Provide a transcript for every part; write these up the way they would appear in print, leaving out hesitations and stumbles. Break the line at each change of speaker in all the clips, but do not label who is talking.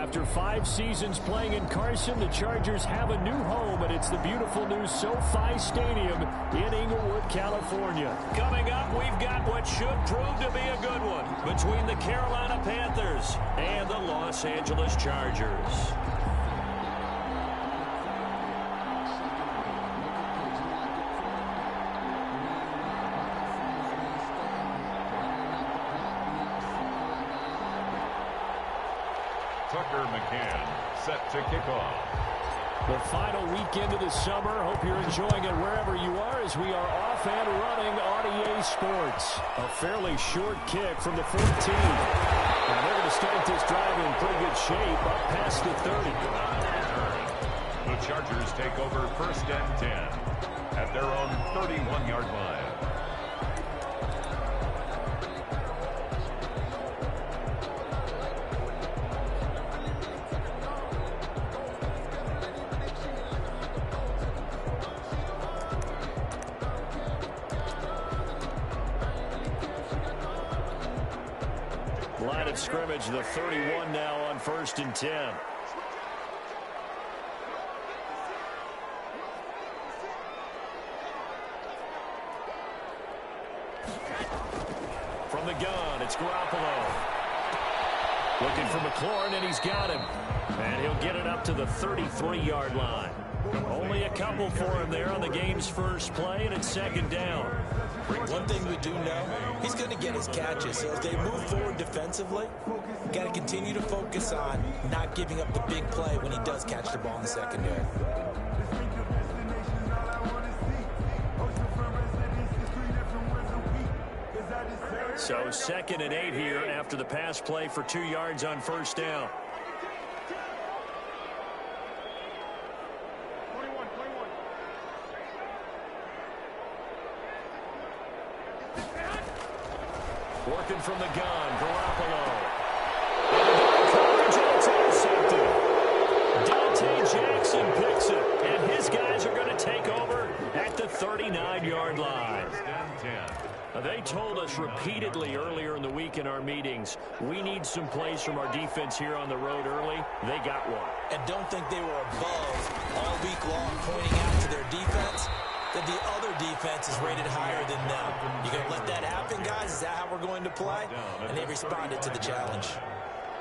After 5 seasons playing in Carson, the Chargers have a new home, and it's the beautiful new SoFi Stadium in Inglewood, California.
Coming up, we've got what should prove to be a good one between the Carolina Panthers and the Los Angeles Chargers.
Set to kick off.
The final weekend of the summer. Hope you're enjoying it wherever you are as we are off and running on EA Sports. A fairly short kick from the 14. And they're going to start this drive in pretty good shape up past the 30.
The Chargers take over 1st and 10 at their own 31-yard line.
Line of scrimmage, the 31 now on 1st and 10. From the gun, it's Garoppolo. Looking for McLaurin, and he's got him. And he'll get it up to the 33-yard line. Only a couple for him there on the game's first play, and it's 2nd down.
One thing we do know, he's going to get his catches. So as they move forward defensively, got to continue to focus on not giving up the big play when he does catch the ball in the secondary.
So 2nd and 8 here after the pass play for 2 yards on 1st down. Working from the gun, Garoppolo. Dante Jackson picks it, and his guys are going to take over at the 39-yard line. They told us repeatedly earlier in the week in our meetings, we need some plays from our defense here on the road early. They got one.
And don't think they were above all week long pointing out to their defense that the other defense is rated higher than them. You going to let that happen, guys? Is that how we're going to play? And they responded to the challenge.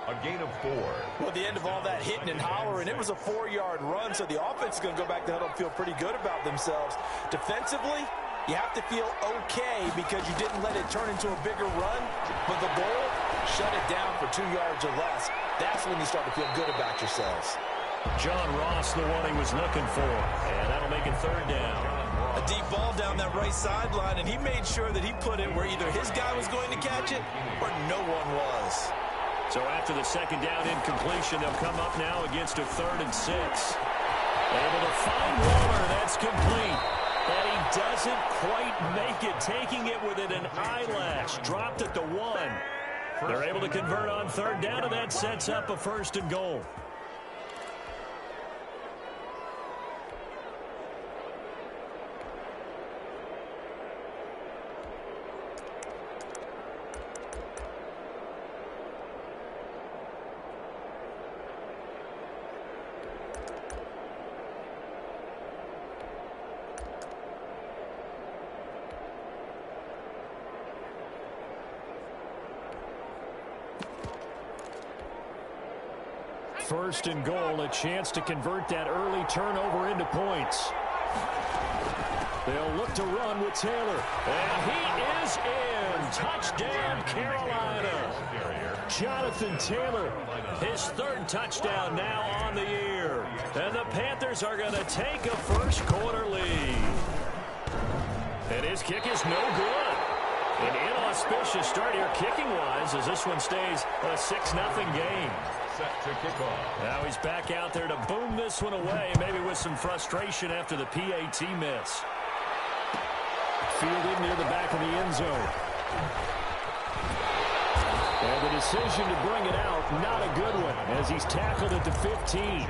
A gain of 4.
Well, at the end of all that hitting and hollering, it was a 4-yard run, so the offense is going to go back to huddle and feel pretty good about themselves. Defensively, you have to feel okay because you didn't let it turn into a bigger run, but the goal, shut it down for 2 yards or less. That's when you start to feel good about yourselves.
John Ross, the one he was looking for, and that'll make it 3rd down.
A deep ball down that right sideline, and he made sure that he put it where either his guy was going to catch it or no one was.
So after the 2nd down incompletion, they'll come up now against a 3rd and 6. Able to find Waller. That's complete. And he doesn't quite make it, taking it within an eyelash. Dropped at the 1. They're able to convert on 3rd down, and that sets up a 1st and goal. First and goal, a chance to convert that early turnover into points. They'll look to run with Taylor. And he is in. Touchdown, Carolina. Jonathan Taylor, his 3rd touchdown now on the year. And the Panthers are going to take a first quarter lead. And his kick is no good. An inauspicious start here kicking-wise as this one stays a 6-0 game.
Set to kick off.
Now he's back out there to boom this one away, maybe with some frustration after the PAT miss. Fielded near the back of the end zone. And the decision to bring it out, not a good one, as he's tackled at the 15.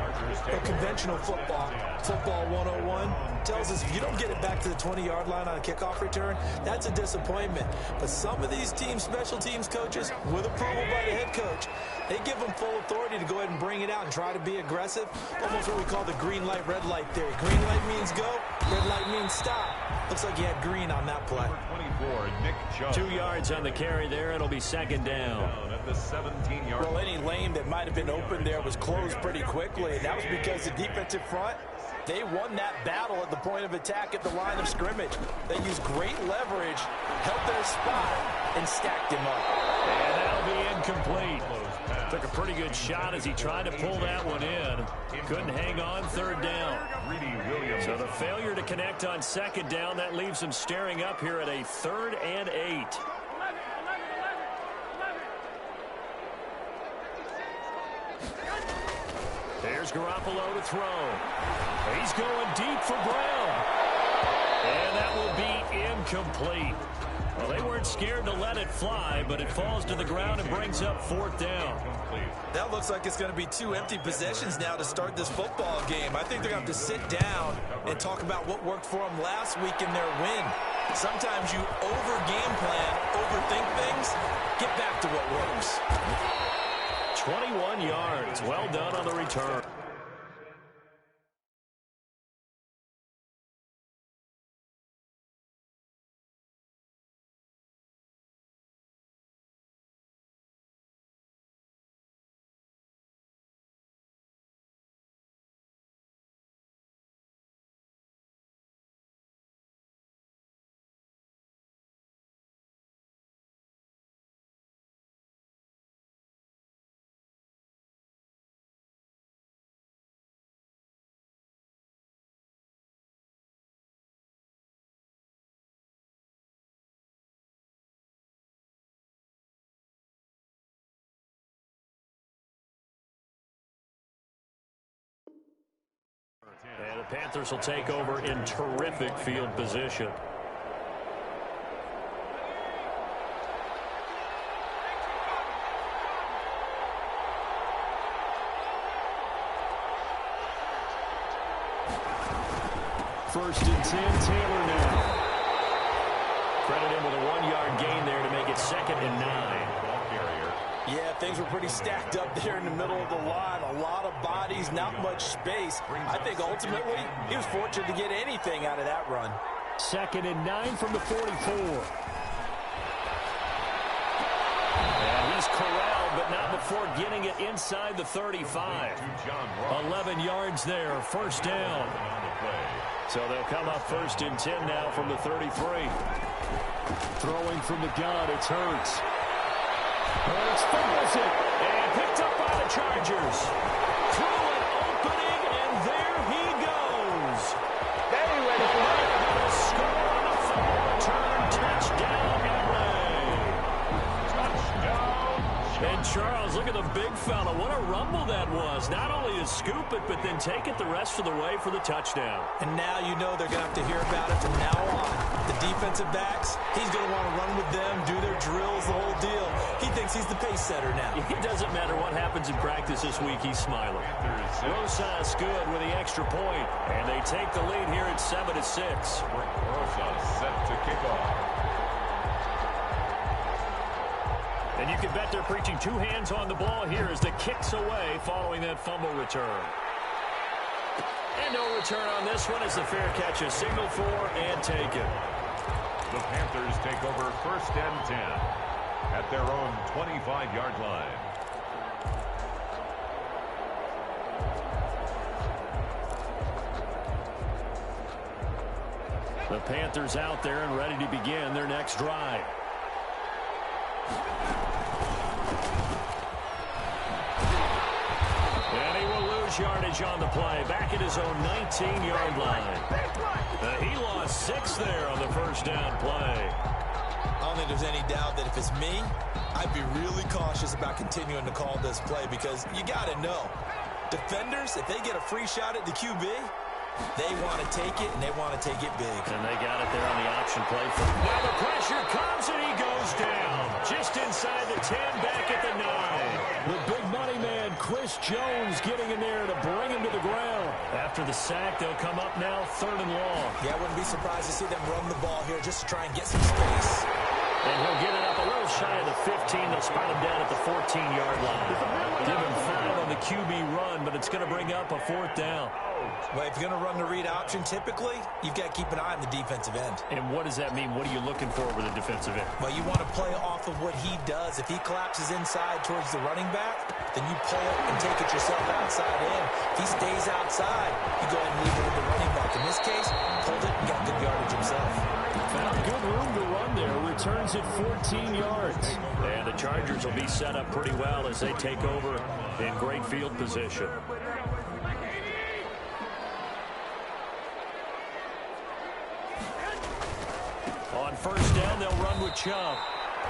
Conventional football 101, tells us if you don't get it back to the 20-yard line on a kickoff return, that's a disappointment. But some of these teams, special teams coaches, with approval by the head coach, they give them full authority to go ahead and bring it out and try to be aggressive. Almost what we call the green light, red light theory. Green light means go, red light means stop. Looks like he had green on that play.
24, Nick Chubb.
2 yards on the carry there. It'll be second down.
At the 17-yard
Well, any lane that might have been open there was closed pretty quickly, and that was because the defensive front, they won that battle at the point of attack at the line of scrimmage. They used great leverage, held their spot, and stacked him up.
And that'll be incomplete. Took a pretty good shot as he tried to pull that one in. Couldn't hang on third down. So the failure to connect on second down, that leaves him staring up here at a 3rd and 8. There's Garoppolo to throw. He's going deep for Brown. And that will be incomplete. Well, they weren't scared to let it fly, but it falls to the ground and brings up 4th down.
That looks like it's going to be 2 empty possessions now to start this football game. I think they're going to have to sit down and talk about what worked for them last week in their win. Sometimes you over-game plan, overthink things, get back to what works.
21 yards. Well done on the return. And the Panthers will take over in terrific field position.
First and 10, Taylor now.
Credit him with a 1-yard gain there to make it 2nd and 9.
Yeah, things were pretty stacked up there in the middle of the line. A lot of bodies, not much space. I think ultimately he was fortunate to get anything out of that run.
2nd and 9 from the 44.
And he's corralled, but not before getting it inside the 35. 11 yards there, 1st down. So they'll come up 1st and 10 now from the 33.
Throwing from the gun, it's Hurts.
Hurts fumbles it, and picked up by the Chargers. Through an opening, and there he goes.
Very ready for that.
Score on the fumble return, touchdown, LA.
touchdown.
And Charles, look at the big fella. What a rumble that was. Not only to scoop it, but then take it the rest of the way for the touchdown.
And now you know they're going to have to hear about it from now on. The defensive backs, he's going to want to run with them, do their drills, the whole deal. He thinks he's the pace setter now.
It doesn't matter what happens in practice this week, he's smiling. Rosas good with the extra point, and they take the lead here at 7-6.
Rosas set to kick off.
And you can bet they're preaching 2 hands on the ball here as the kick's away following that fumble return. And no return on this one as the fair catch is signaled for and taken.
The Panthers take over 1st and 10 at their own 25-yard line.
The Panthers out there and ready to begin their next drive. And he will lose yardage on the play. Back at his own 19-yard line. He lost 6 there on the 1st down play.
I don't think there's any doubt that if it's me, I'd be really cautious about continuing to call this play because you got to know, defenders, if they get a free shot at the QB, they want to take it, and they want to take it big.
And they got it there on the option play. Now the pressure comes, and he goes goes down. Just inside the 10, back at the 9.
The big money man, Chris Jones, getting in there to bring him to the ground.
After the sack, they'll come up now 3rd and long.
Yeah, I wouldn't be surprised to see them run the ball here just to try and get some space.
And he'll get it up a little shy of the 15. They'll spot him down at the 14-yard line. Give him 5 on the QB run, but it's going to bring up a 4th down.
Well, if you're going to run the read option, typically, you've got to keep an eye on the defensive end.
And what does that mean? What are you looking for with a defensive end?
Well, you want to play off of what he does. If he collapses inside towards the running back, then you pull it and take it yourself outside in. If he stays outside, you go ahead and leave it with the running back. In this case, pulled it and got good yardage himself.
Found good room to run there. Returns it 14 yards.
And the Chargers will be set up pretty well as they take over in great field position. On 1st down, they'll run with Chubb.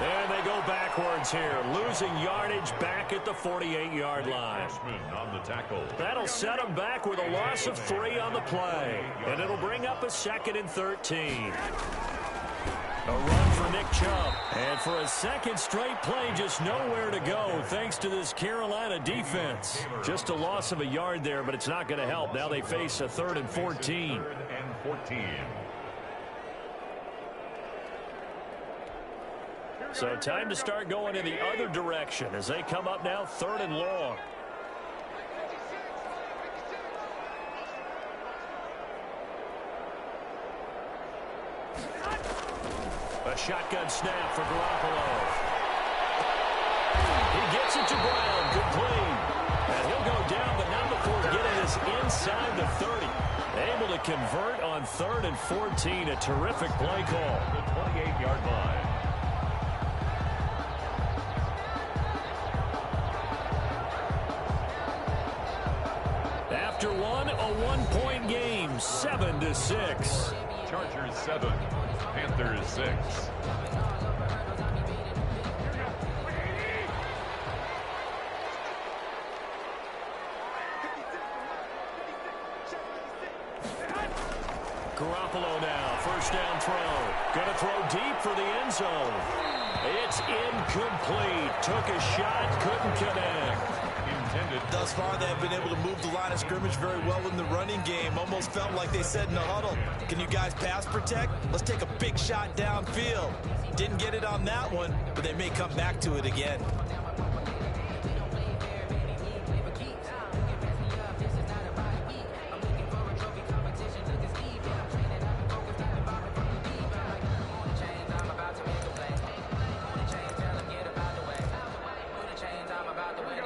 And they go backwards here, losing yardage back at the 48-yard line.
On the tackle.
That'll set them back with a loss of 3 on the play. And it'll bring up a 2nd and 13. A run for Nick Chubb. And for a 2nd straight play, just nowhere to go thanks to this Carolina defense. Just a loss of a yard there, but it's not going to help. Now they face a 3rd and 14.
3rd and 14.
So time to start going in the other direction as they come up now 3rd and long. A shotgun snap for Garoppolo. He gets it to Brown, complete. And he'll go down, but not before getting this inside the 30. Able to convert on 3rd and 14. A terrific play call.
The 28-yard line.
After one, a 1-point game, 7-6.
Chargers 7, Panthers 6.
Garoppolo now, 1st down throw. Gonna throw deep for the end zone. It's incomplete. Took a shot, couldn't connect.
Thus far, they have been able to move the line of scrimmage very well in the running game. Almost felt like they said in the huddle, can you guys pass protect? Let's take a big shot downfield. Didn't get it on that one, but they may come back to it again.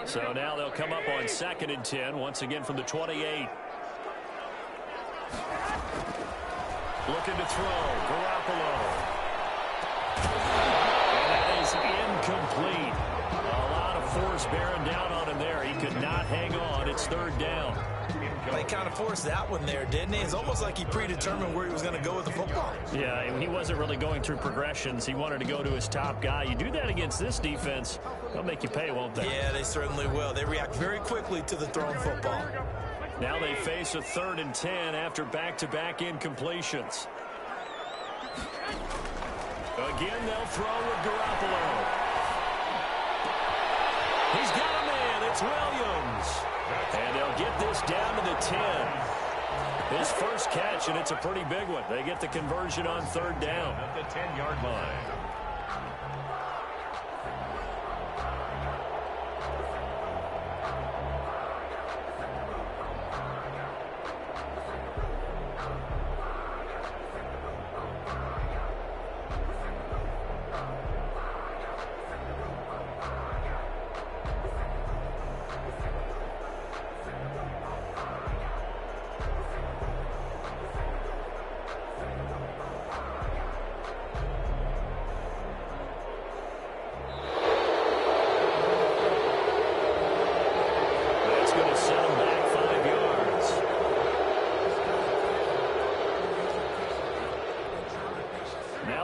So now they'll come up on 2nd and 10, once again from the 28. Looking to throw, Garoppolo. And that is incomplete. A lot of force bearing down on him there. He could not hang on. It's 3rd down.
Well, he kind of forced that one there, didn't he? It's almost like he predetermined where he was going to go with the football.
Yeah, and he wasn't really going through progressions. He wanted to go to his top guy. You do that against this defense, they'll make you pay, won't they?
Yeah, they certainly will. They react very quickly to the thrown football.
Now they face a 3rd and 10 after back-to-back incompletions. Again, they'll throw with Garoppolo. He's got a man. It's Williams. And they'll get this down to the 10. His first catch, and it's a pretty big one. They get the conversion on 3rd down.
At the 10-yard line.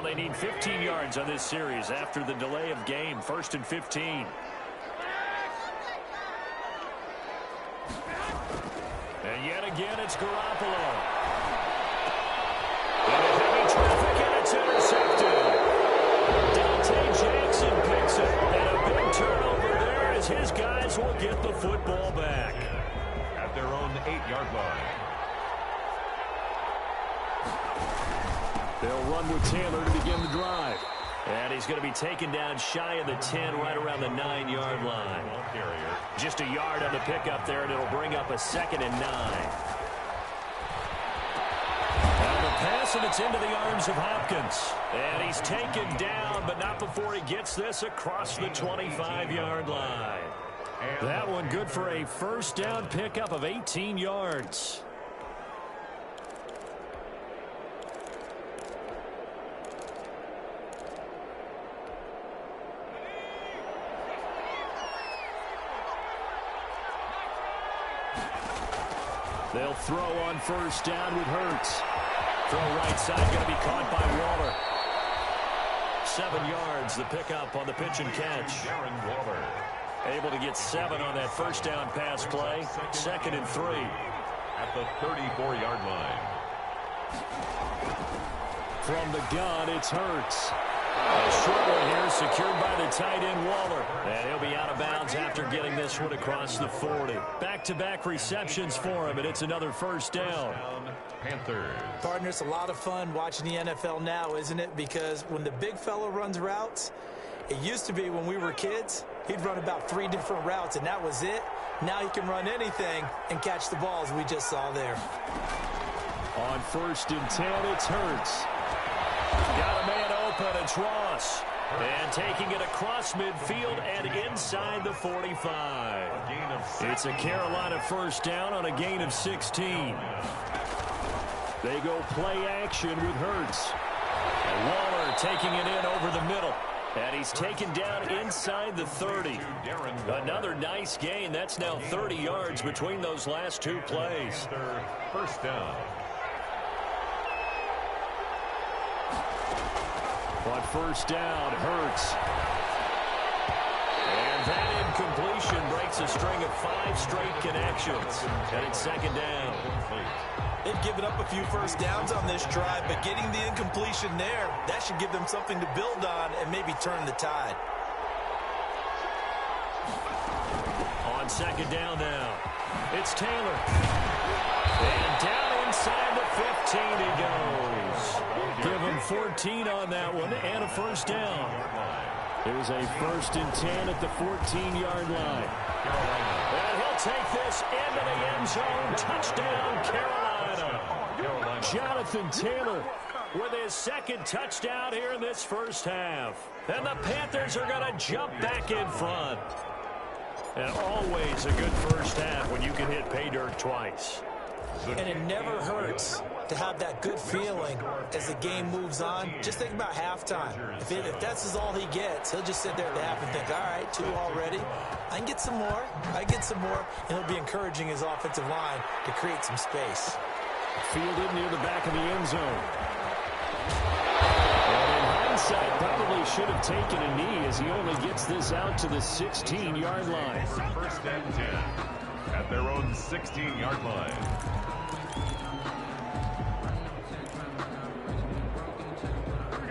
They need 15 yards on this series after the delay of game. 1st and 15. And yet again, it's Garoppolo. And a heavy traffic, and it's intercepted. Dante
They'll run with Taylor to begin the drive. And he's going to be taken down shy of the 10, right around the 9-yard line. Just a yard on the pickup there, and it'll bring up a 2nd and 9. Now the pass, and it's into the arms of Hopkins. And he's taken down, but not before he gets this across the 25-yard line. That one good for a first down pickup of 18 yards. They'll throw on first down with Hurts. Throw right side, going to be caught by Waller. 7 yards, the pickup on the pitch and catch. Able to get 7 on that first down pass play. 2nd and 3.
At the 34-yard line.
From the gun, it's Hurts. A short one here, secured by the tight end Waller. And he'll be out of bounds after getting this one across the 40. Back-to-back receptions for him, and it's another first down.
Panthers.
Partner, it's a lot of fun watching the NFL now, isn't it? Because when the big fella runs routes, it used to be when we were kids, he'd run about 3 different routes, and that was it. Now he can run anything and catch the ball, as we just saw there.
On 1st and 10, it's Hurts. Got a man open, it's Ross. And taking it across midfield and inside the 45. It's a Carolina first down on a gain of 16. They go play action with Hurts. And Waller taking it in over the middle. And he's taken down inside the 30. Another nice gain. That's now 30 yards between those last 2 plays.
First down.
On first down, Hurts. And that incompletion breaks a string of 5 straight connections. And it's 2nd down.
They've given up a few first downs on this drive, but getting the incompletion there, that should give them something to build on and maybe turn the tide.
On 2nd down now, it's Taylor. And down inside the 15 he goes. Give him 14 on that one and a first down. It was a 1st and 10 at the 14-yard line. And he'll take this into the end zone. Touchdown, Carolina. Jonathan Taylor with his 2nd touchdown here in this first half. And the Panthers are going to jump back in front. And always a good first half when you can hit pay dirt twice.
And it never hurts to have that good feeling as the game moves on. Just think about halftime. If that's all he gets, he'll just sit there at the half and think, all right, 2 already. I can get some more. I get some more. And he'll be encouraging his offensive line to create some space.
Fielded near the back of the end zone. And in hindsight, probably should have taken a knee as he only gets this out to the 16-yard line.
1st and 10 at their own 16-yard line.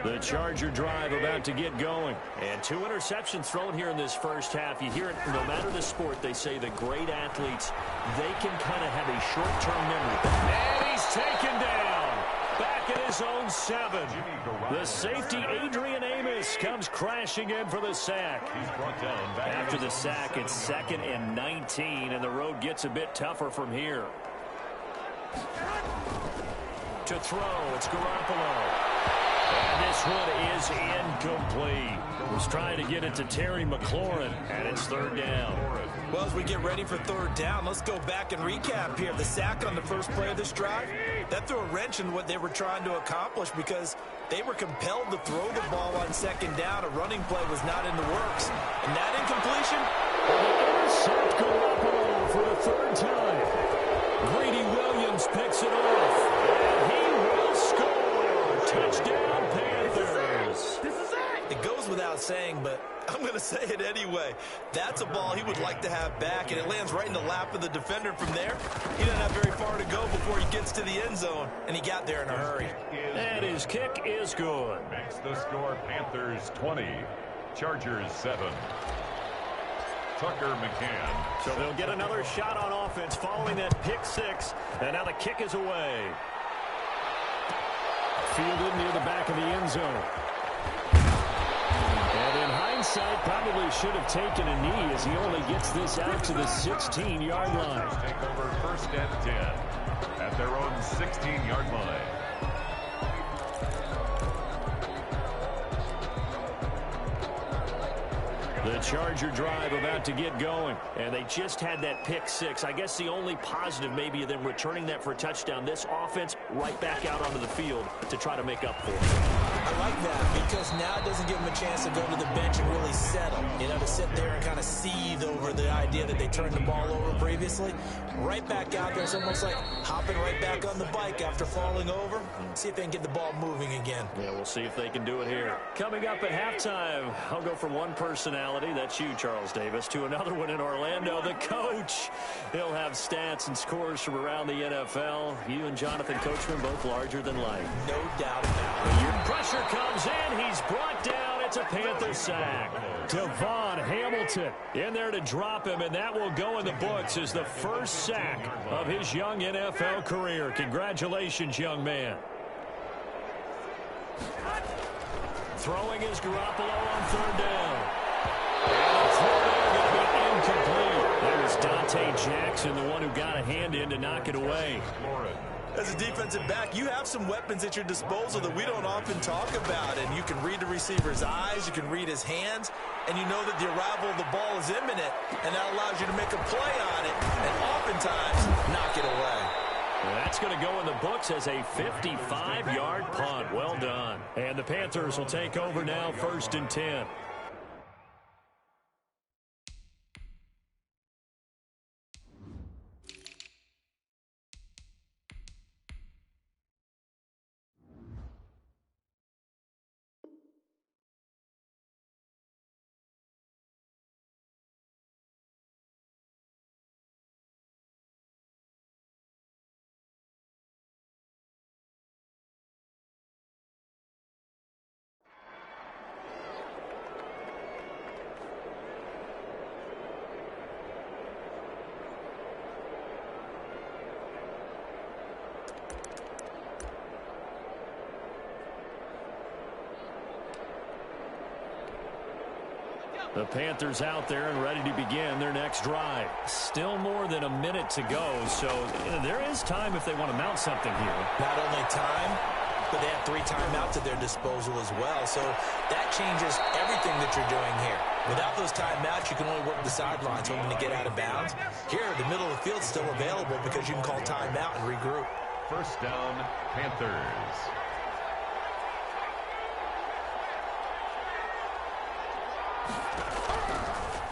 The Charger drive about to get going. And 2 interceptions thrown here in this first half. You hear it, no matter the sport, they say the great athletes, they can kind of have a short-term memory. And he's taken down. Back at his own 7. The safety, Adrian Amos, comes crashing in for the sack.
He's brought down back
after the sack, it's 2nd and 19, and the road gets a bit tougher from here. To throw, it's Garoppolo. And this one is incomplete. Was trying to get it to Terry McLaurin, and it's 3rd down.
Well, as we get ready for 3rd down, let's go back and recap here. The sack on the first play of this drive, that threw a wrench in what they were trying to accomplish because they were compelled to throw the ball on 2nd down. A running play was not in the works. And that incompletion,
intercept Garoppolo for the 3rd time. Greedy Williams picks it off, and he will score. Touchdown, Panthers.
It goes without saying, but I'm going to say it anyway. That's a ball he would like to have back, and it lands right in the lap of the defender from there. He doesn't have very far to go before he gets to the end zone, and he got there in a hurry.
And his kick is good.
Makes the score Panthers 20, Chargers 7. Tucker McCann.
So they'll get another shot on offense following that pick 6, and now the kick is away. fielded near the back of the end zone. And in hindsight, probably should have taken a knee as he only gets this out to the 16-yard line.
Take over first and 10 at their own 16-yard line.
The Charger drive about to get going.
And they just had that pick six. I guess the only positive maybe of them returning that for a touchdown. This offense right back out onto the field to try to make up for it.
I like that because now it doesn't give them a chance to go to the bench and really settle. You know, to sit there and kind of seethe over the idea that they turned the ball over previously. Right back out there. It's almost like hopping right back on the bike after falling over. See if they can get the ball moving again.
Yeah, we'll see if they can do it here. Coming up at halftime, I'll go from one personality, that's you, Charles Davis, to another one in Orlando, the coach. He'll have stats and scores from around the NFL. You and Jonathan Coachman both larger than life.
No doubt about it.
Your pressure comes in. He's brought down. It's a Panther sack.
Devon Hamilton in there to drop him, and that will go in the books as the first sack of his young NFL career. Congratulations, young man.
Throwing is Garoppolo on third down. And the throw there going to be incomplete. That was Dante Jackson, the one who got a hand in to knock it away.
As a defensive back, you have some weapons at your disposal that we don't often talk about. And you can read the receiver's eyes, you can read his hands, and you know that the arrival of the ball is imminent, and that allows you to make a play on it, and oftentimes knock it away.
Well, that's going to go in the books as a 55-yard punt. Well done.
And the Panthers will take over now, 1st and 10. The Panthers out there and ready to begin their next drive. Still more than a minute to go, so there is time if they want to mount something here.
Not only time, but they have 3 timeouts at their disposal as well. So that changes everything that you're doing here. Without those timeouts, you can only work the sidelines, hoping to get out of bounds. Here, the middle of the field is still available because you can call timeout and regroup.
First down, Panthers.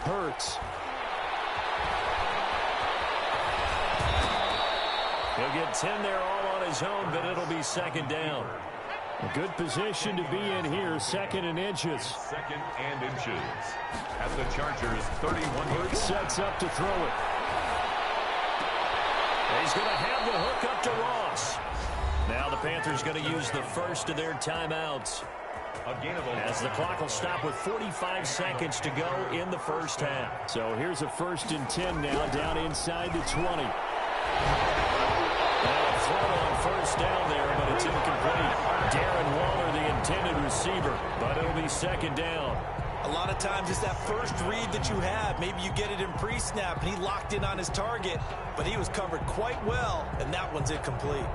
Hurts.
He'll get 10 there all on his own, but it'll be second down.
A good position to be in here, 2nd and inches.
2nd and inches. At the Chargers, 31.
Hurts sets up to throw it.
He's going to have the hook up to Ross. Now the Panthers going to use the first of their timeouts. As the clock will stop with 45 seconds to go in the first half.
So here's a 1st and 10 now, down inside the 20.
A throw on first down there, but it's incomplete. Darren Waller, the intended receiver, but it'll be second down.
A lot of times it's that first read that you have. Maybe you get it in pre-snap, and he locked in on his target, but he was covered quite well, and that one's incomplete.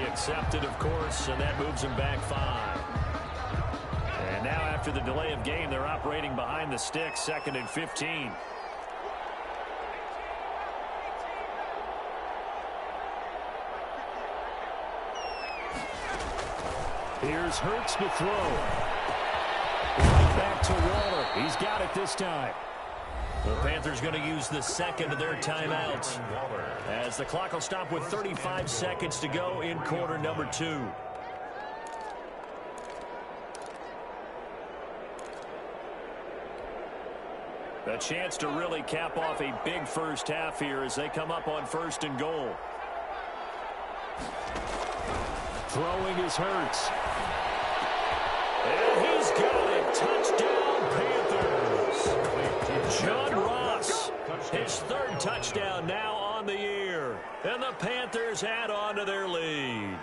Accepted, of course, and that moves him back 5. And now after the delay of game, they're operating behind the sticks, 2nd and 15.
Here's Hurts to throw. Right back to Waller. He's got it this time.
The Panthers going to use the second of their timeouts as the clock will stop with 35 seconds to go in quarter number 2. A chance to really cap off a big first half here as they come up on 1st and goal.
Throwing is Hurts.
And he's got it. Touchdown, Panthers. John Ross, his 3rd touchdown now on the year. And the Panthers add on to their lead.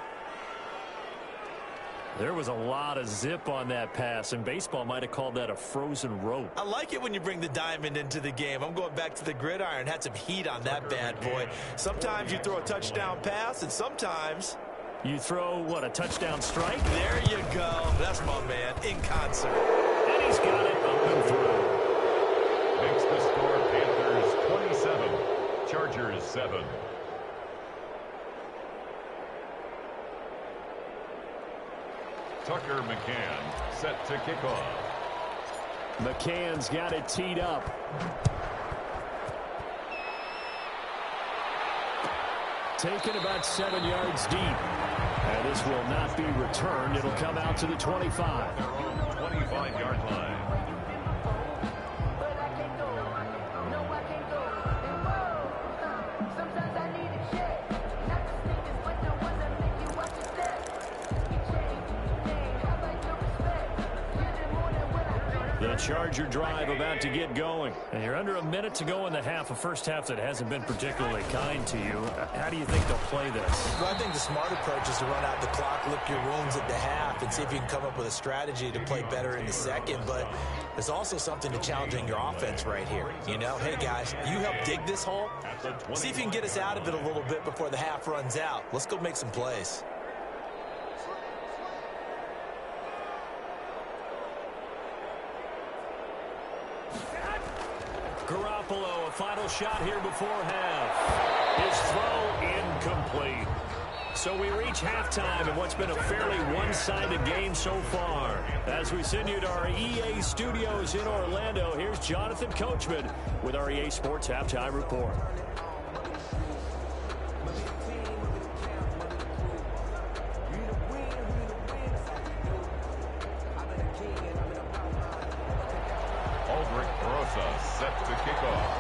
There was a lot of zip on that pass, and baseball might have called that a frozen rope.
I like it when you bring the diamond into the game. I'm going back to the gridiron. Had some heat on that bad boy. Sometimes you throw a touchdown pass, and sometimes
you throw, what, a touchdown strike?
There you go. That's my man, in concert.
And he's got it up and through.
Makes the score Panthers 27, Chargers 7. Tucker McCann set to kick off.
McCann's got it teed up. Taken about 7 yards deep. And this will not be returned. It'll come out to the 25.
Their own 25-yard line.
The Charger drive about to get going. And you're under a minute to go in the half, a first half that hasn't been particularly kind to you. How do you think they'll play this?
Well, I think the smart approach is to run out the clock, lick your wounds at the half, and see if you can come up with a strategy to play better in the second. But there's also something to challenging your offense right here. You know, hey, guys, you help dig this hole. See if you can get us out of it a little bit before the half runs out. Let's go make some plays.
Garoppolo, a final shot here before half. His throw incomplete. So we reach halftime in what's been a fairly one-sided game so far. As we send you to our EA studios in Orlando, here's Jonathan Coachman with our EA Sports Halftime Report.
Set to kick off.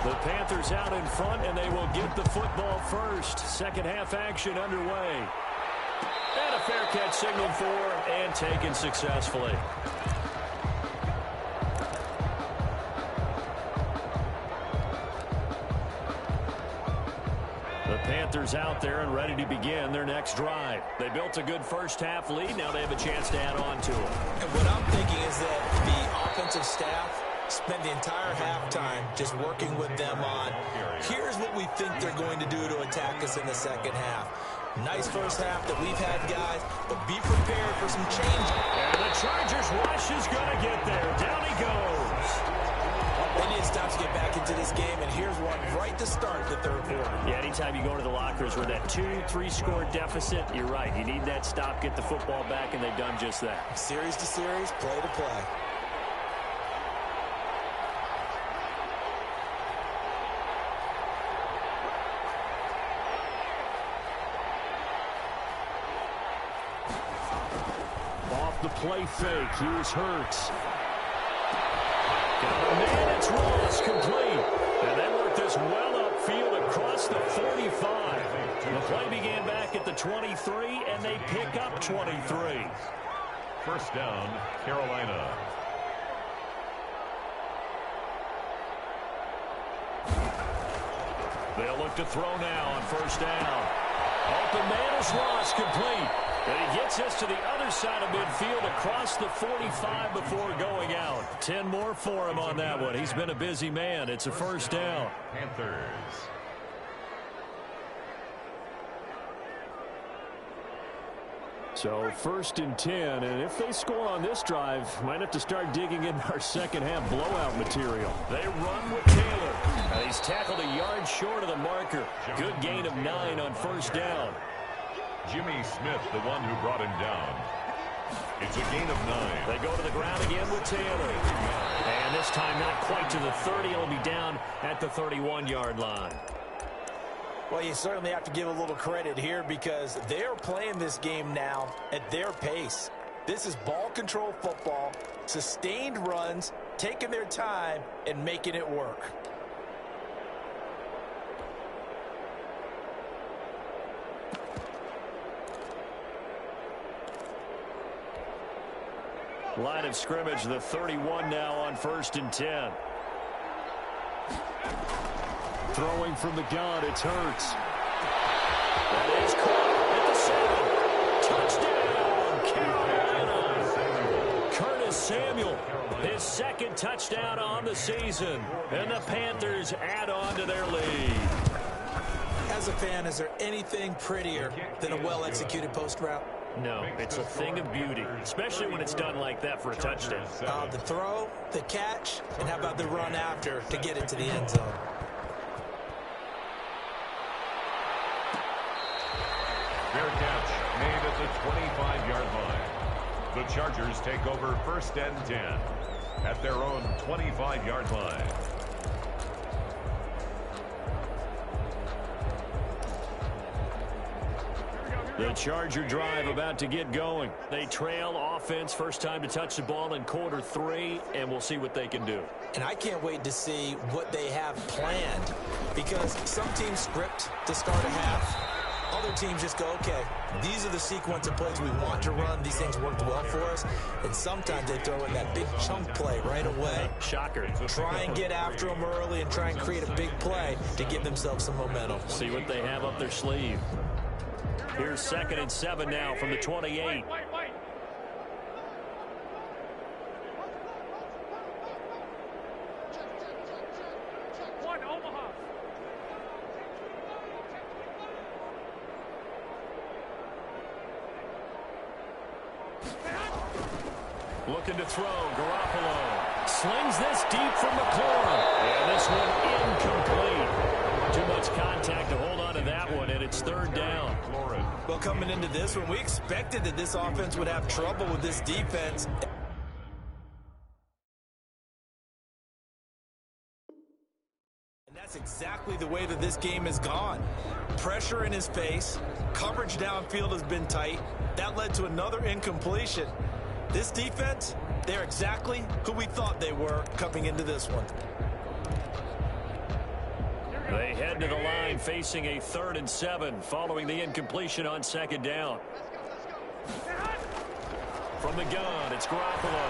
The Panthers out in front, and they will get the football first. Second half action underway. And a fair catch signaled for and taken successfully. The Panthers out there and ready to begin their next drive. They built a good first half lead. Now they have a chance to add on to it.
And what I'm thinking is that the offensive staff spent the entire halftime just working with them on, here's what we think they're going to do to attack us in the second half. Nice first half that we've had, guys, but be prepared for some change.
And the Chargers rush is going to get there. Down he goes.
They need to stop to get back into this game, and here's one right to start the third quarter.
Yeah, anytime you go to the lockers with that 2-3 score deficit, you're right. You need that stop, get the football back, and they've done just that.
Series to series, play to play.
Off the play fake, here's Hurts.
Got a man, it's Ross, complete. And they work this well upfield across the 45. The play began back at the 23, and they pick up 23.
First down, Carolina.
They'll look to throw now on first down. Open man is Ross, complete. And he gets us to the other side of midfield across the 45 before going out. 10 more for him on that one. He's been a busy man. It's a first down.
Panthers.
So 1st and 10, and if they score on this drive, might have to start digging in our second half blowout material.
They run with Taylor. He's tackled a yard short of the marker. Good gain of 9 on first down.
Jimmy Smith, the one who brought him down. It's a gain of 9.
They go to the ground again with Taylor. And this time not quite to the 30. It'll be down at the 31-yard line.
Well, you certainly have to give a little credit here because they're playing this game now at their pace. This is ball control football, sustained runs, taking their time, and making it work.
Line of scrimmage, the 31 now on 1st and 10.
Throwing from the gun, it's Hurts.
That is caught at the 7. Touchdown, Carolina. Curtis Samuel, his 2nd touchdown on the season. And the Panthers add on to their lead.
As a fan, is there anything prettier than a well-executed post route?
No, it's a thing of beauty, especially when it's done like that for a touchdown.
The throw, the catch, and how about the run after to get it to the end zone?
Fair catch made at the 25-yard line. The Chargers take over 1st and 10 at their own 25-yard line.
The Charger drive about to get going. They trail offense, first time to touch the ball in quarter 3, and we'll see what they can do.
And I can't wait to see what they have planned because some teams script to start a half. Other teams just go, okay, these are the sequence of plays we want to run. These things worked well for us. And sometimes they throw in that big chunk play right away.
Shocker.
Try and get after them early and try and create a big play to give themselves some momentum.
See what they have up their sleeve. Here's 2nd and 7 now from the 28. Looking to throw, Garoppolo slings this deep from McLaurin. And this one incomplete. Too much contact to hold on to that one, and it's 3rd down.
Well, coming into this one, we expected that this offense would have trouble with this defense. And that's exactly the way that this game has gone. Pressure in his face. Coverage downfield has been tight. That led to another incompletion. This defense, they're exactly who we thought they were coming into this one.
They head to the line facing a 3rd and 7 following the incompletion on 2nd down. From the gun, it's Garoppolo.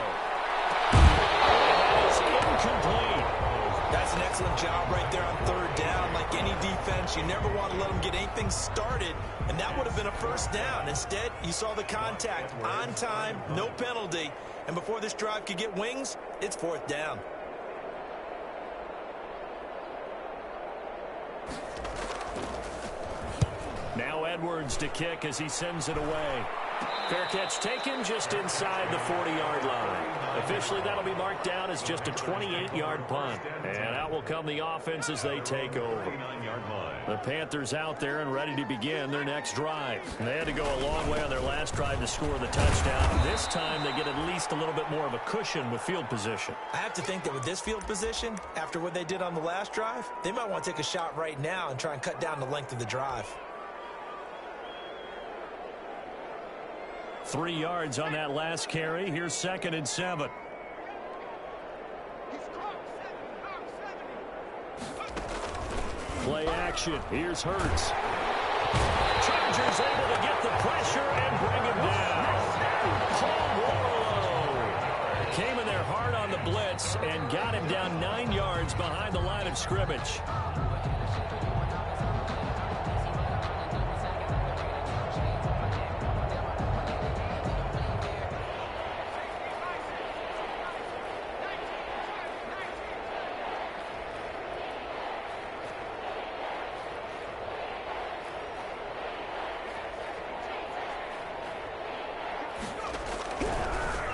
That is incomplete.
That's an excellent job right there on 3rd down. Like any defense, you never want to let them get anything started, and that would have been a 1st down. Instead, you saw the contact on time, no penalty, and before this drive could get wings, it's 4th down.
Now Edwards to kick as he sends it away. Fair catch taken just inside the 40-yard line. Officially, that'll be marked down as just a 28-yard punt. And out will come the offense as they take over. The Panthers out there and ready to begin their next drive. They had to go a long way on their last drive to score the touchdown. This time, they get at least a little bit more of a cushion with field position.
I have to think that with this field position, after what they did on the last drive, they might want to take a shot right now and try and cut down the length of the drive.
3 yards on that last carry. Here's 2nd and 7. Play action. Here's Hurts. Chargers able to get the pressure and bring him down. Paul Warlow came in there hard on the blitz and got him down 9 yards behind the line of scrimmage.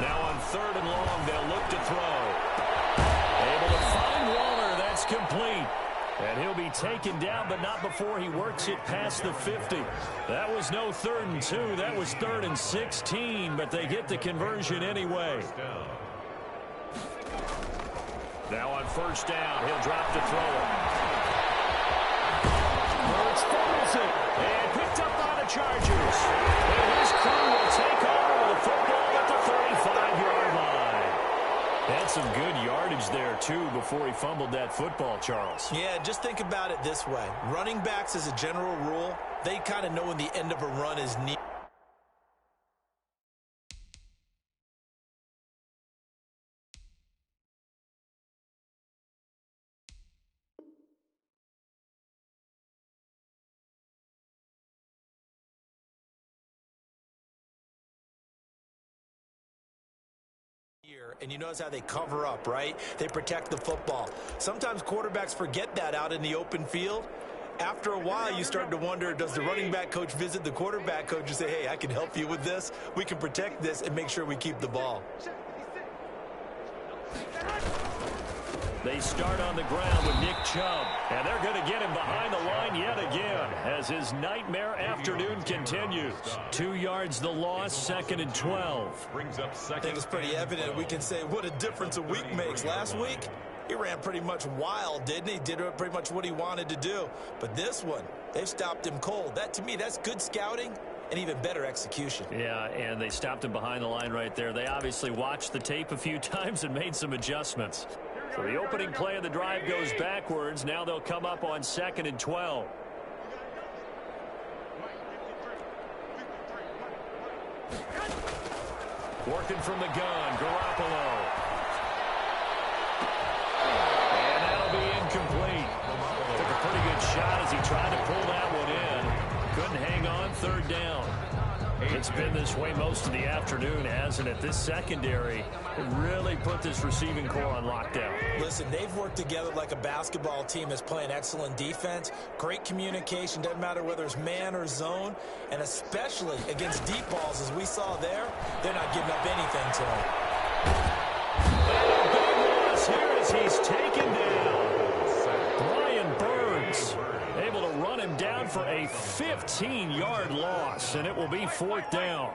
Now on 3rd and long, they'll look to throw. Able to find Waller. That's complete. And he'll be taken down, but not before he works it past the 50. That was no 3rd and 2. That was 3rd and 16, but they get the conversion anyway. Now on 1st down, he'll drop to throw it. Burks fumbles it, and picked up by the Chargers. And his crew will take over with a football at the 35-yard line. Had some good yardage there, too, before he fumbled that football, Charles.
Yeah, just think about it this way. Running backs, as a general rule, they kind of know when the end of a run is near. And you notice how they cover up, right? They protect the football. Sometimes quarterbacks forget that out in the open field. After a while, you start to wonder, does the running back coach visit the quarterback coach and say, hey, I can help you with this. We can protect this and make sure we keep the ball.
They start on the ground with Nick Chubb, and they're going to get him behind the line yet again as his nightmare afternoon continues. 2 yards the loss, 2nd and 12.
I think it's pretty evident. We can say what a difference a week makes. Last week, he ran pretty much wild, didn't he? Did pretty much what he wanted to do. But this one, they've stopped him cold. That, to me, that's good scouting and even better execution.
Yeah, and they stopped him behind the line right there. They obviously watched the tape a few times and made some adjustments. So the opening play of the drive goes backwards. Now they'll come up on 2nd and 12. Working from the gun, Garoppolo. And that'll be incomplete. Took a pretty good shot as he tried to pull that one in. Couldn't hang on, 3rd down. It's been this way most of the afternoon, hasn't it? This secondary really put this receiving core on lockdown.
Listen, they've worked together like a basketball team that's playing excellent defense. Great communication, doesn't matter whether it's man or zone. And especially against deep balls, as we saw there, they're not giving up anything to him.
And a big loss here as he's taken down. Brian Burns able to run him down for a 15-yard loss, and it will be 4th down.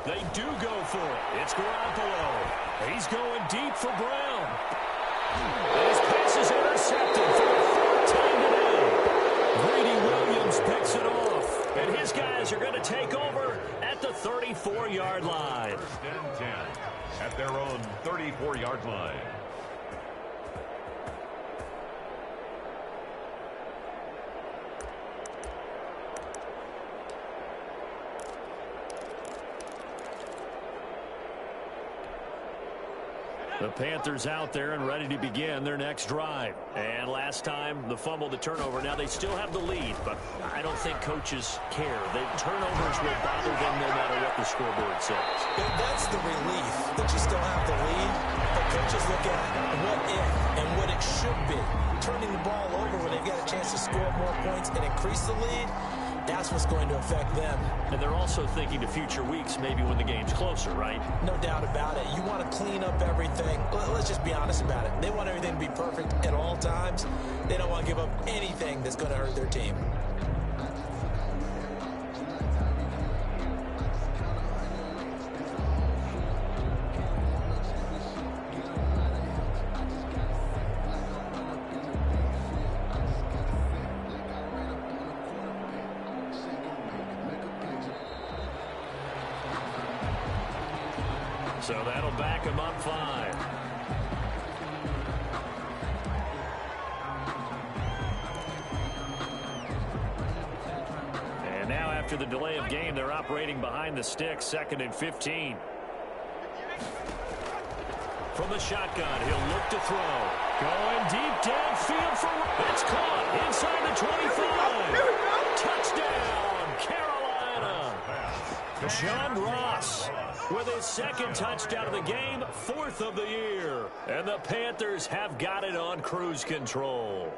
They do go for it. It's Garoppolo. He's going deep for Brown. His pass is intercepted for the 3rd time today. Greedy Williams picks it off, and his guys are going to take over at the 34-yard line.
1st and 10 at their own 34-yard line.
The Panthers out there and ready to begin their next drive. And last time, the fumble, the turnover. Now they still have the lead, but I don't think coaches care. The turnovers will bother them no matter what the scoreboard says.
That's the relief that you still have the lead. But coaches look at what if and what it should be. Turning the ball over when they've got a chance to score more points and increase the lead, that's what's going to affect them.
And they're also thinking to future weeks, maybe when the game's closer, right?
No doubt about it. You want to clean up everything. Let's just be honest about it. They want everything to be perfect at all times. They don't want to give up anything that's going to hurt their team.
So that'll back him up 5. And now after the delay of game, they're operating behind the sticks, 2nd and 15. From the shotgun, he'll look to throw. Going deep downfield for... It's caught inside the 25. Touchdown, Carolina. John Ross with his 2nd touchdown of the game, 4th of the year. And the Panthers have got it on cruise control.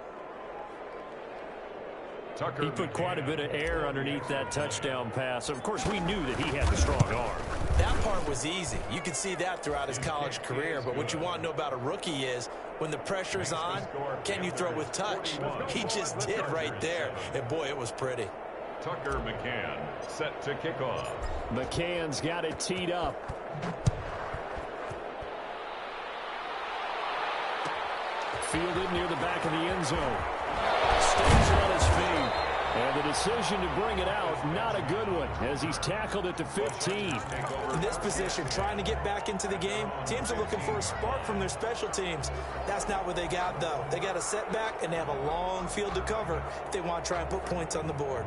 He put quite a bit of air underneath that touchdown pass. Of course, we knew that he had the strong arm.
That part was easy. You could see that throughout his college career. But what you want to know about a rookie is when the pressure's on, can you throw with touch? He just did right there. And, boy, it was pretty.
Tucker McCann set to kick off.
McCann's got it teed up. Fielded near the back of the end zone. Stays on his feet. And the decision to bring it out, not a good one, as he's tackled at the 15.
In this position, trying to get back into the game, teams are looking for a spark from their special teams. That's not what they got, though. They got a setback, and they have a long field to cover if they want to try and put points on the board.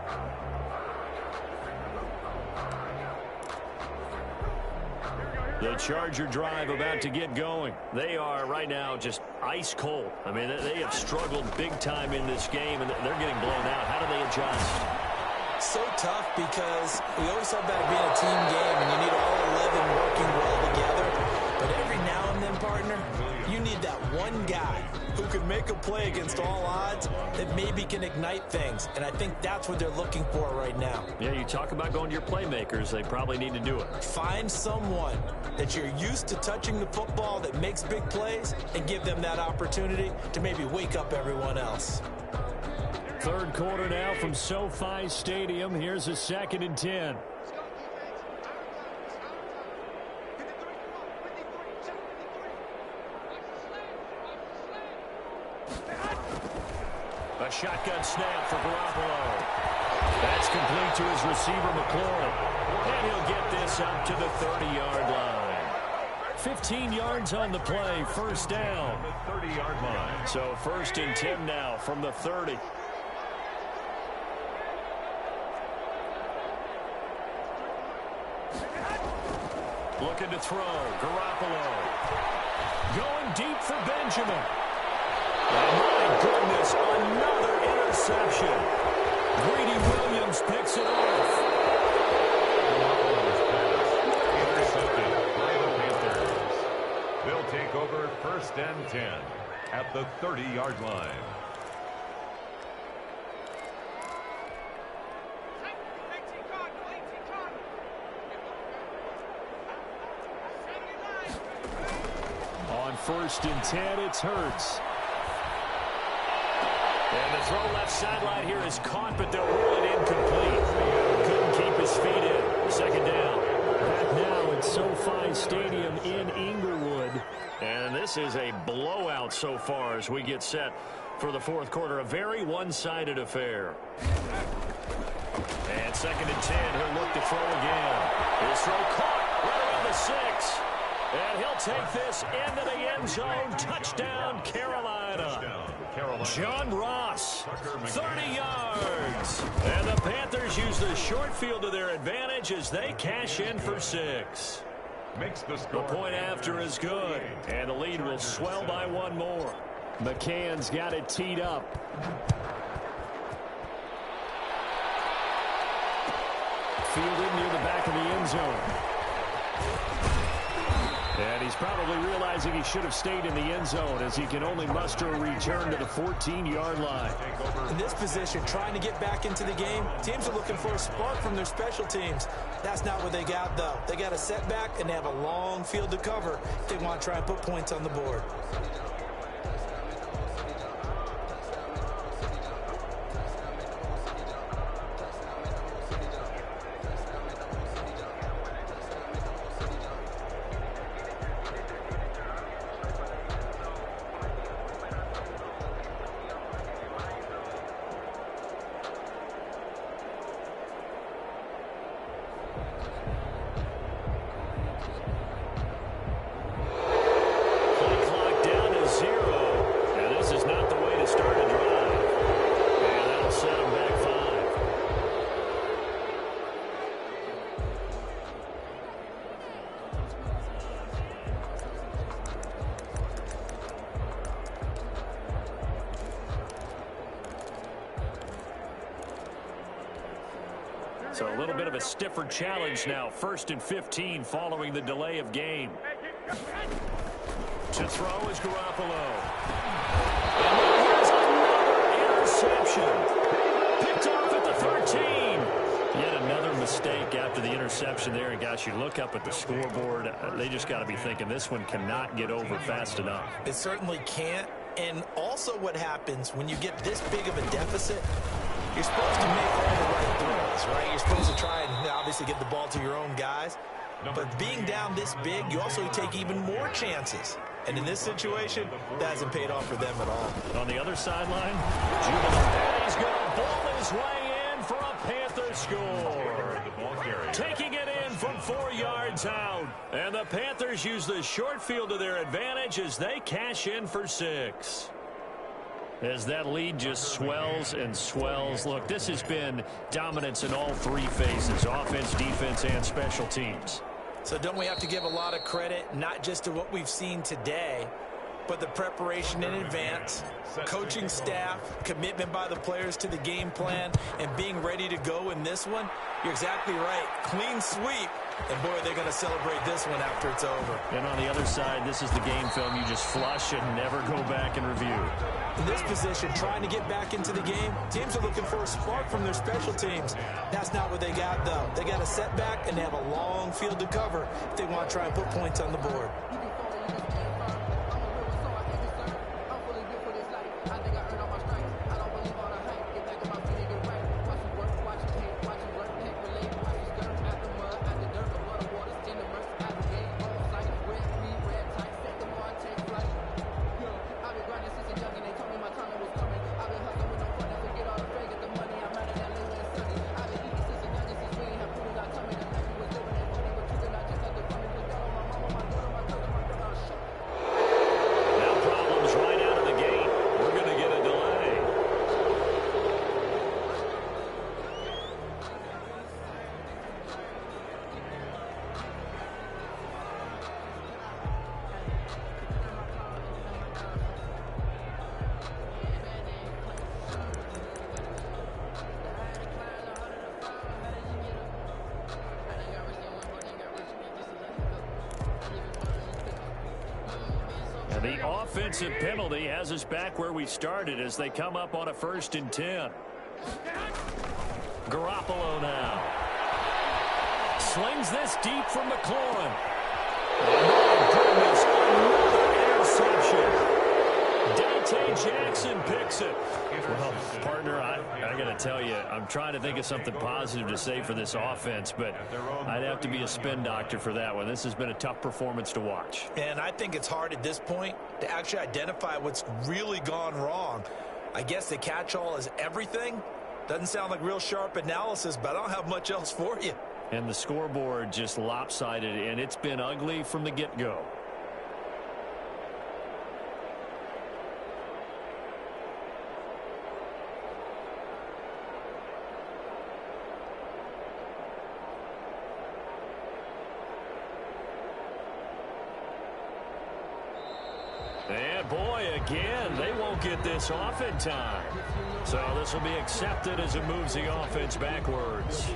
The Charger drive about to get going. They are right now just ice cold. I mean, they have struggled big time in this game, and they're getting blown out. How do they adjust?
So tough because we always talk about it being a team game, and you need all 11 working well together. But every now and then, partner, you need that one guy who can make a play against all odds that maybe can ignite things. And I think that's what they're looking for right now.
Yeah, you talk about going to your playmakers. They probably need to do it.
Find someone that you're used to touching the football that makes big plays and give them that opportunity to maybe wake up everyone else.
Third quarter now from SoFi Stadium. Here's a 2nd and 10.
A shotgun snap for Garoppolo. That's complete to his receiver, McLaurin. And he'll get this up to the 30-yard line.
15 yards on the play, first down.
The 30-yard line.
So 1st and 10 now from the 30. Looking to throw. Garoppolo.
Going deep for Benjamin.
Oh, my goodness, another interception.
Greedy Williams picks it off.
Intercepted by the Panthers. They'll take over 1st and 10 at the 30-yard line.
On 1st and 10, it's Hurts.
And the throw left sideline here is caught, but they'll rule it incomplete. Couldn't keep his feet in. 2nd down.
Back now at SoFi Stadium in Inglewood.
And this is a blowout so far as we get set for the 4th quarter. A very one-sided affair. And 2nd and 10, he'll look to throw again. His throw caught right around the 6. And he'll take this into the end zone. Touchdown, Carolina. John Ross, 30 yards. And the Panthers use the short field to their advantage as they cash in for 6.
Makes the
The point after is good, and the lead will swell by 1 more.
McCann's got it teed up. Fielded near the back of the end zone. And he's probably realizing he should have stayed in the end zone as he can only muster a return to the 14-yard line.
In this position, trying to get back into the game, teams are looking for a spark from their special teams. That's not what they got, though. They got a setback, and they have a long field to cover if they want to try and put points on the board.
So a little bit of a stiffer challenge now. 1st and 15 following the delay of game. To throw is Garoppolo. And here's another interception. Picked interception there, and gosh, you look up at the scoreboard, they just got to be thinking this one cannot get over fast enough.
It certainly can't. And also what happens when you get this big of a deficit, you're supposed to make all the right throws, right? You're supposed to try and obviously get the ball to your own guys. But being down this big, you also take even more chances. And in this situation, that hasn't paid off for them at all.
On the other sideline, he's going to ball his way in for a Panthers score. Taking it in from 4 yards out. And the Panthers use the short field to their advantage as they cash in for 6. As that lead just swells and swells. Look, this has been dominance in all 3 phases, offense, defense, and special teams.
So don't we have to give a lot of credit, not just to what we've seen today, but the preparation in advance, coaching staff, commitment by the players to the game plan, and being ready to go in this one? You're exactly right. Clean sweep. And, boy, they're going to celebrate this one after it's over.
And on the other side, this is the game film you just flush and never go back and review.
In this position, trying to get back into the game, teams are looking for a spark from their special teams. That's not what they got, though. They got a setback, and they have a long field to cover if they want to try and put points on the board.
The offensive penalty has us back where we started as they come up on a 1st and 10. Garoppolo now. Slings this deep from McLaurin. Oh, goodness, another interception. Dante Jackson picks it. Well, partner, I got to tell you, I'm trying to think of something positive to say for this offense, but I'd have to be a spin doctor for that one. This has been a tough performance to watch.
And I think it's hard at this point to actually identify what's really gone wrong. I guess the catch-all is everything. Doesn't sound like real sharp analysis, but I don't have much else for you.
And the scoreboard just lopsided, and it's been ugly from the get-go. And boy, again, they won't get this off in time. So this will be accepted as it moves the offense backwards.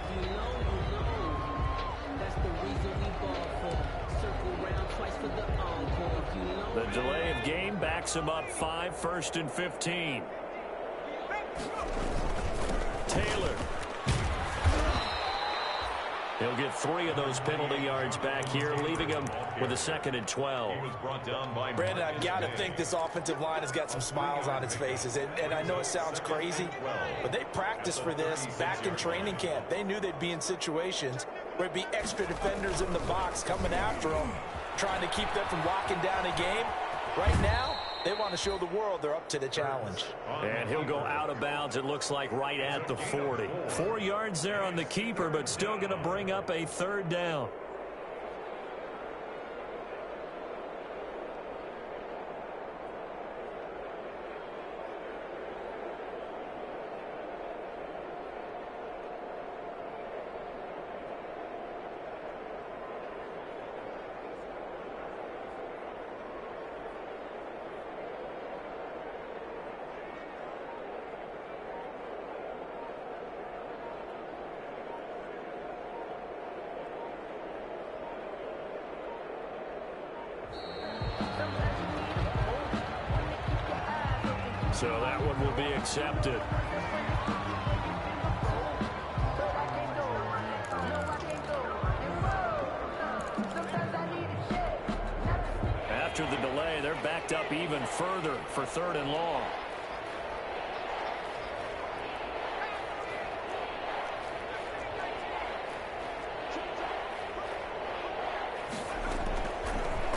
The delay of game backs him up 5, 1st and 15. Taylor. He'll get 3 of those penalty yards back here, leaving him with a 2nd and 12.
Brandon, I've got to think this offensive line has got some smiles on its faces. And I know it sounds crazy, but they practiced for this back in training camp. They knew they'd be in situations where there'd be extra defenders in the box coming after them, trying to keep them from locking down a game. Right now, they want to show the world they're up to the challenge.
And he'll go out of bounds, it looks like, right at the 40. 4 yards there on the keeper, but still going to bring up a 3rd down. So that one will be accepted. further for 3rd and long.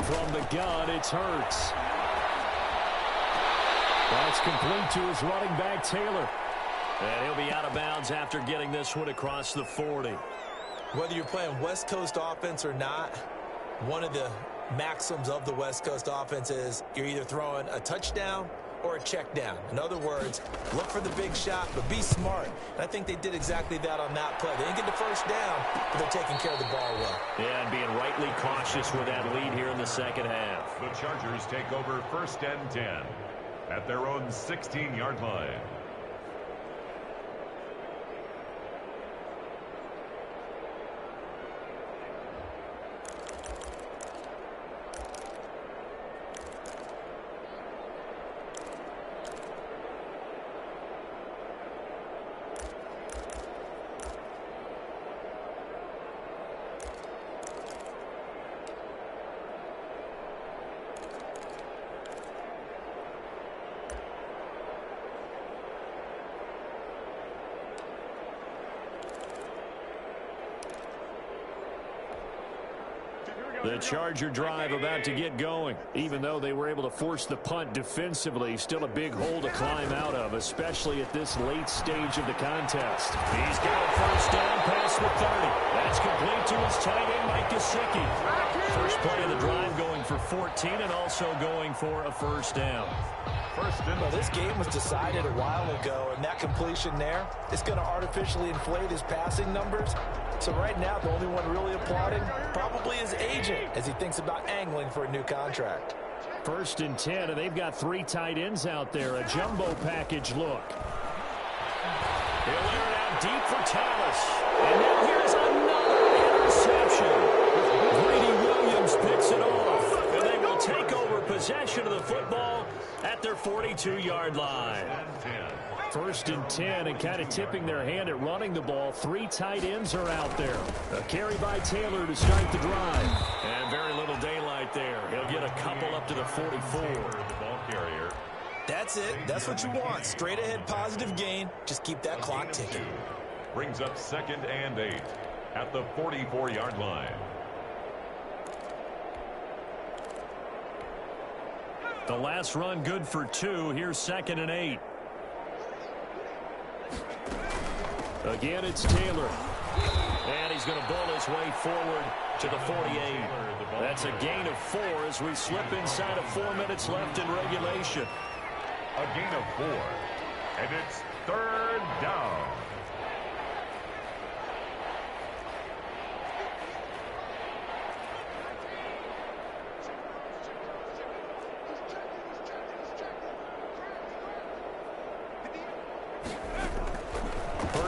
From the gun, it's Hurts. That's complete to his running back, Taylor. And he'll be out of bounds after getting this one across the 40.
Whether you're playing West Coast offense or not, one of the maxims of the West Coast offense is you're either throwing a touchdown or a check down. In other words, look for the big shot, but be smart. And I think they did exactly that on that play. They didn't get the first down, but they're taking care of the ball well.
Yeah, and being rightly cautious with that lead here in the second half.
The Chargers take over 1st and 10 at their own 16-yard line.
The Charger drive about to get going. Even though they were able to force the punt defensively, still a big hole to climb out of, especially at this late stage of the contest. He's got a first down past the 30. That's complete to his tight end, Mike Gesicki. First play of the drive going for 14 and also going for a first down.
Well, this game was decided a while ago, and that completion there is going to artificially inflate his passing numbers. So right now, the only one really applauding probably his agent as he thinks about angling for a new contract.
1st and 10, and they've got 3 tight ends out there. A jumbo package look. He'll air it out deep for Tallis. And now here's another interception. Brady Williams picks it off. And they will take over possession of the football at their 42-yard line. 1st and 10, and kind of tipping their hand at running the ball. 3 tight ends are out there. A carry by Taylor to start the drive. And very little daylight there. He'll get a couple up to the 44.
The ball carrier.
That's it. That's what you want. Straight ahead positive gain. Just keep that clock ticking.
Brings up 2nd and 8 at the 44-yard line.
The last run good for 2. Here's 2nd and 8. Again, it's Taylor. And he's going to bowl his way forward to the 48. That's a gain of 4 as we slip inside of 4 minutes left in regulation.
A gain of 4. And it's 3rd down.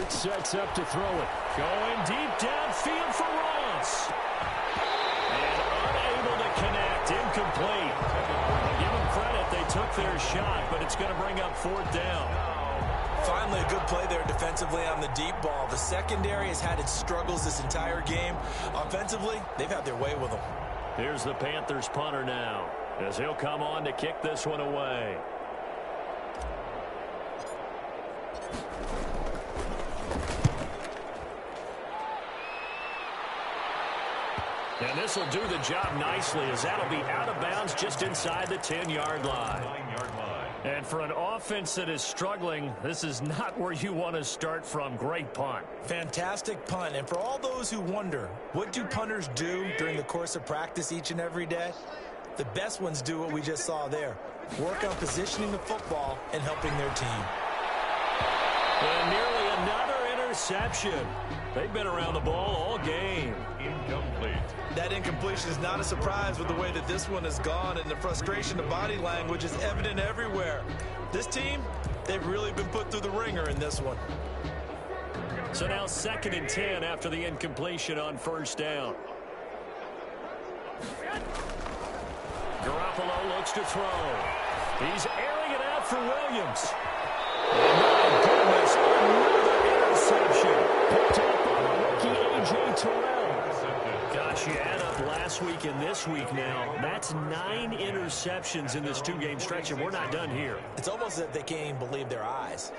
Sets up to throw it. Going deep downfield for Ross. And unable to connect. Incomplete. I'll give them credit. They took their shot, but it's going to bring up 4th down.
Finally, a good play there defensively on the deep ball. The secondary has had its struggles this entire game. Offensively, they've had their way with them.
Here's the Panthers punter now, as he'll come on to kick this one away. And this will do the job nicely, as that'll be out of bounds just inside the 10-yard line.
9-yard line.
And for an offense that is struggling, this is not where you want to start from. Great punt.
Fantastic punt. And for all those who wonder, what do punters do during the course of practice each and every day? The best ones do what we just saw there. Work on positioning the football and helping their team.
And nearly another interception. They've been around the ball all game.
Incomplete.
That incompletion is not a surprise with the way that this one has gone, and the frustration of body language is evident everywhere. This team, they've really been put through the ringer in this one.
So now 2nd and 10 after the incompletion on 1st down. Garoppolo looks to throw. He's airing it out for Williams. Oh, my goodness, another interception. Picked up by the rookie A.J. Terrell. Gosh, You add up last week and this week now, that's 9 interceptions in this 2-game stretch, and we're not done here.
It's almost as if they can't even believe their eyes.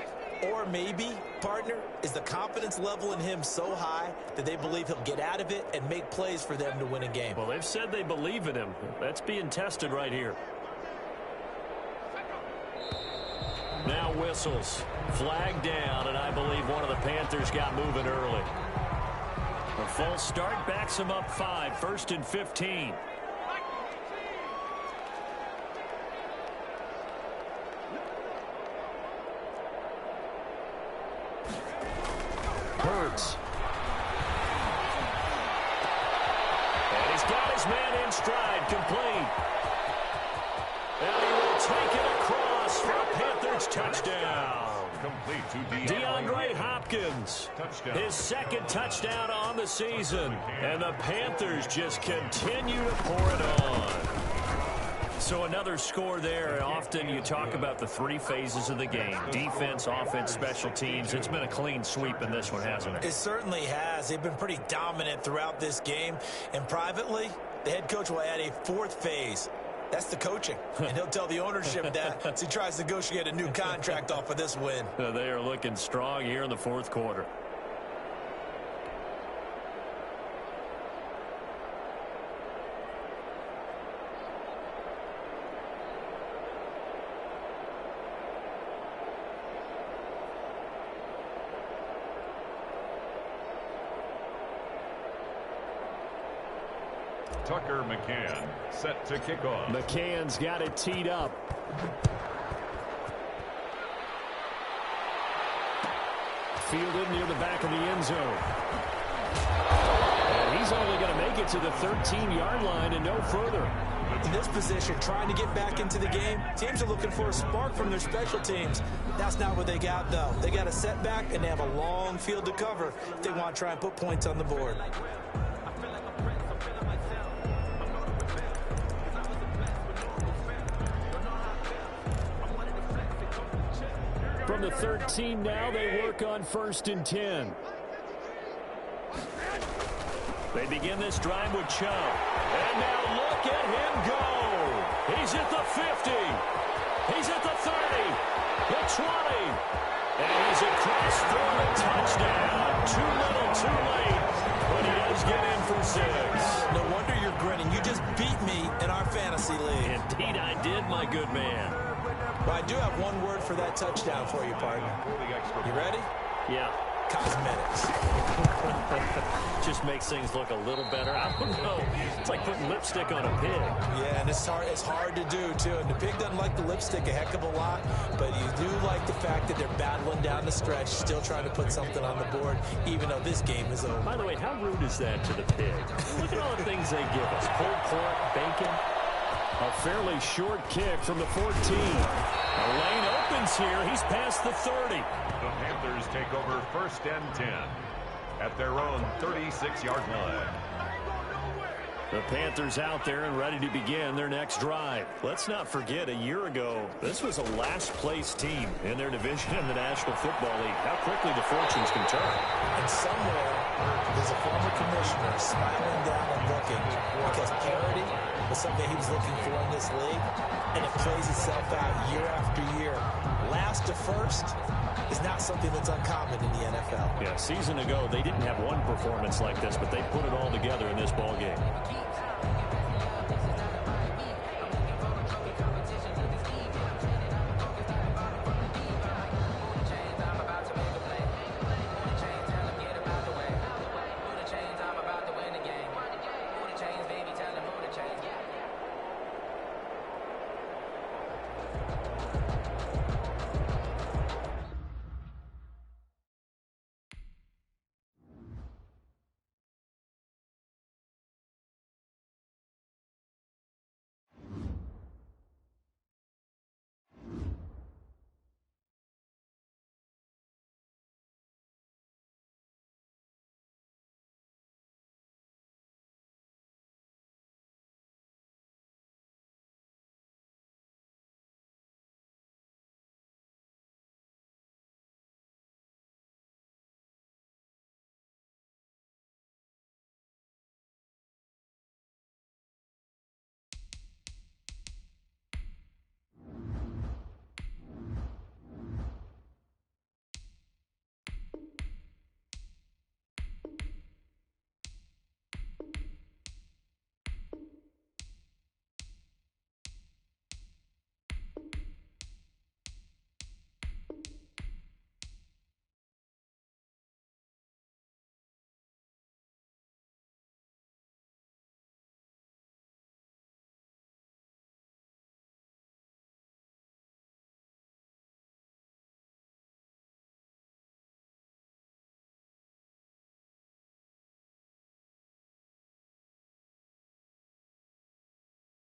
Or maybe, partner, is the confidence level in him so high that they believe he'll get out of it and make plays for them to win a game.
Well, they've said they believe in him. That's being tested right here. Now whistles. Flag down, and I believe one of the Panthers got moving early. A false start backs him up 5, 1st and 15. Hurts. And he's got his man in stride, complete. And he will take it across for a Panthers touchdown.
Complete to
DeAndre Hopkins.
Touchdown.
His 2nd touchdown on the season. And the Panthers just continue to pour it on. So another score there. And often you talk about the 3 phases of the game. Defense, offense, special teams. It's been a clean sweep in this one, hasn't it?
It certainly has. They've been pretty dominant throughout this game. And privately, the head coach will add a 4th phase. That's the coaching. And he'll tell the ownership that as he tries to negotiate a new contract off of this win.
They are looking strong here in the 4th quarter.
Tucker McCann set to kick off.
McCann's got it teed up. Fielded near the back of the end zone. And he's only going to make it to the 13-yard line and no further.
In this position, trying to get back into the game, teams are looking for a spark from their special teams. That's not what they got, though. They got a setback, and they have a long field to cover if they want to try and put points on the board.
From the 13 now, they work on 1st and 10.
They begin this drive with Chubb. And now look at him go. He's at the 50. He's at the 30. The 20. And he's across for a touchdown. Too little, too late. But he does get in for 6.
No wonder you're grinning. You just beat me in our fantasy league.
Indeed I did, my good man.
But I do have one word for that touchdown for you, partner. You ready?
Yeah.
Cosmetics.
Just makes things look a little better. I don't know. It's like putting lipstick on a pig.
Yeah, and it's hard to do, too. And the pig doesn't like the lipstick a heck of a lot, but you do like the fact that they're battling down the stretch, still trying to put something on the board, even though this game is over.
By the way, how rude is that to the pig? Look at all the things they give us. Pulled pork, bacon.
A fairly short kick from the 14.
A lane opens here. He's past the 30.
The Panthers take over 1st and 10 at their own 36-yard line.
The Panthers out there and ready to begin their next drive. Let's not forget, a year ago, this was a last-place team in their division in the National Football League. How quickly the fortunes can turn.
And somewhere, there's a former commissioner smiling down and looking because parity was something he was looking for in this league, and it plays itself out year after year. Last to first is not something that's uncommon in the NFL.
Yeah, a season ago, they didn't have one performance like this, but they put it all together in this ball game.